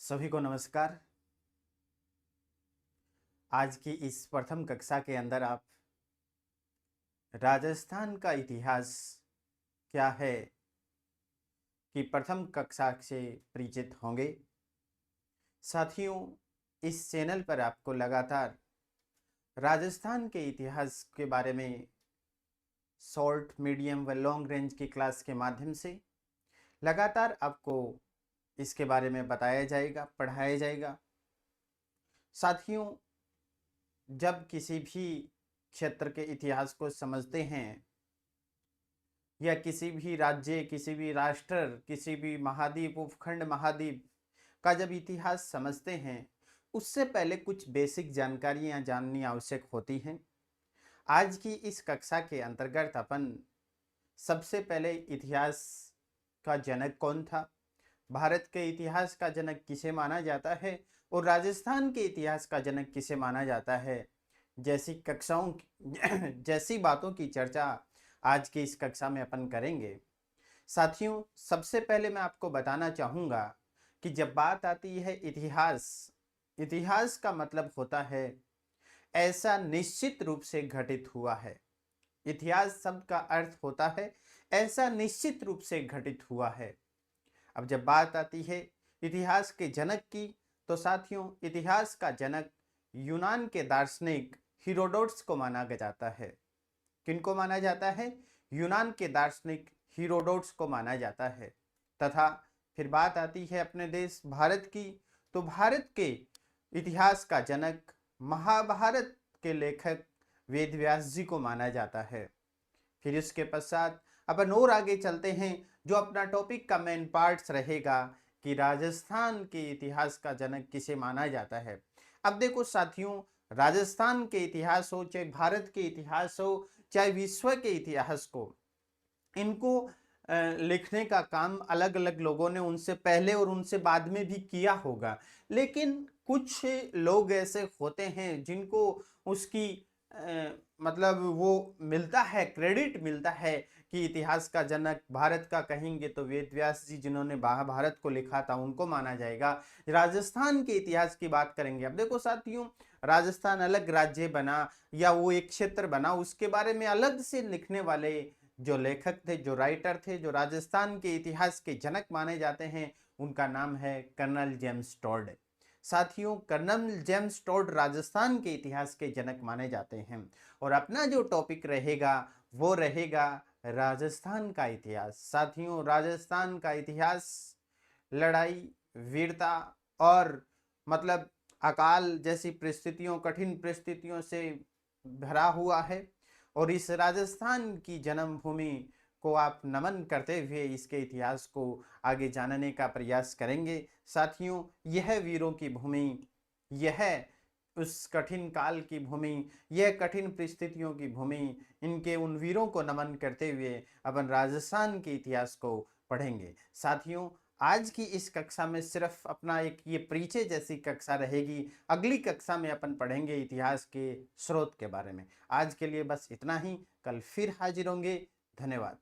सभी को नमस्कार। आज की इस प्रथम कक्षा के अंदर आप राजस्थान का इतिहास क्या है कि प्रथम कक्षा से परिचित होंगे। साथियों, इस चैनल पर आपको लगातार राजस्थान के इतिहास के बारे में शॉर्ट, मीडियम व लॉन्ग रेंज की क्लास के माध्यम से लगातार आपको इसके बारे में बताया जाएगा, पढ़ाया जाएगा। साथियों, जब किसी भी क्षेत्र के इतिहास को समझते हैं या किसी भी राज्य, किसी भी राष्ट्र, किसी भी महाद्वीप, उपखंड महाद्वीप का जब इतिहास समझते हैं, उससे पहले कुछ बेसिक जानकारियां जाननी आवश्यक होती हैं। आज की इस कक्षा के अंतर्गत अपन सबसे पहले इतिहास का जनक कौन था, भारत के इतिहास का जनक किसे माना जाता है और राजस्थान के इतिहास का जनक किसे माना जाता है, जैसी कक्षाओं जैसी बातों की चर्चा आज की इस कक्षा में अपन करेंगे। साथियों, सबसे पहले मैं आपको बताना चाहूँगा कि जब बात आती है इतिहास, इतिहास का मतलब होता है ऐसा निश्चित रूप से घटित हुआ है। इतिहास शब्द का अर्थ होता है ऐसा निश्चित रूप से घटित हुआ है। अब जब बात आती है इतिहास के जनक की, तो साथियों, इतिहास का जनक यूनान के दार्शनिक हीरोडोटस को माना जाता है। किनको माना जाता है? यूनान के दार्शनिक हीरोडोटस को माना जाता है। तथा फिर बात आती है अपने देश भारत की, तो भारत के इतिहास का जनक महाभारत के लेखक वेद व्यास जी को माना जाता है। फिर इसके पश्चात अपन और आगे चलते हैं, जो अपना टॉपिक का मेन पार्ट्स रहेगा कि राजस्थान के इतिहास का जनक किसे माना जाता है। अब देखो साथियों, राजस्थान के इतिहास हो, चाहे भारत के इतिहास हो, चाहे विश्व के इतिहास को, इनको लिखने का काम अलग अलग लोगों ने उनसे पहले और उनसे बाद में भी किया होगा। लेकिन कुछ लोग ऐसे होते हैं जिनको उसकी मतलब वो मिलता है, क्रेडिट मिलता है कि इतिहास का जनक भारत का कहेंगे तो वेद व्यास जी, जिन्होंने महाभारत को लिखा था, उनको माना जाएगा। राजस्थान के इतिहास की बात करेंगे। अब देखो साथियों, राजस्थान अलग राज्य बना या वो एक क्षेत्र बना, उसके बारे में अलग से लिखने वाले जो लेखक थे, जो राइटर थे, जो राजस्थान के इतिहास के जनक माने जाते हैं, उनका नाम है कर्नल जेम्स टोड। साथियों, कर्नल जेम्स टोड राजस्थान के इतिहास के जनक माने जाते हैं। और अपना जो टॉपिक रहेगा वो रहेगा राजस्थान का इतिहास। साथियों, राजस्थान का इतिहास लड़ाई, वीरता और मतलब अकाल जैसी परिस्थितियों, कठिन परिस्थितियों से भरा हुआ है। और इस राजस्थान की जन्मभूमि को आप नमन करते हुए इसके इतिहास को आगे जानने का प्रयास करेंगे। साथियों, यह वीरों की भूमि, यह उस कठिन काल की भूमि, यह कठिन परिस्थितियों की भूमि, इनके उन वीरों को नमन करते हुए अपन राजस्थान के इतिहास को पढ़ेंगे। साथियों, आज की इस कक्षा में सिर्फ अपना एक ये परिचय जैसी कक्षा रहेगी। अगली कक्षा में अपन पढ़ेंगे इतिहास के स्रोत के बारे में। आज के लिए बस इतना ही। कल फिर हाजिर होंगे। धन्यवाद।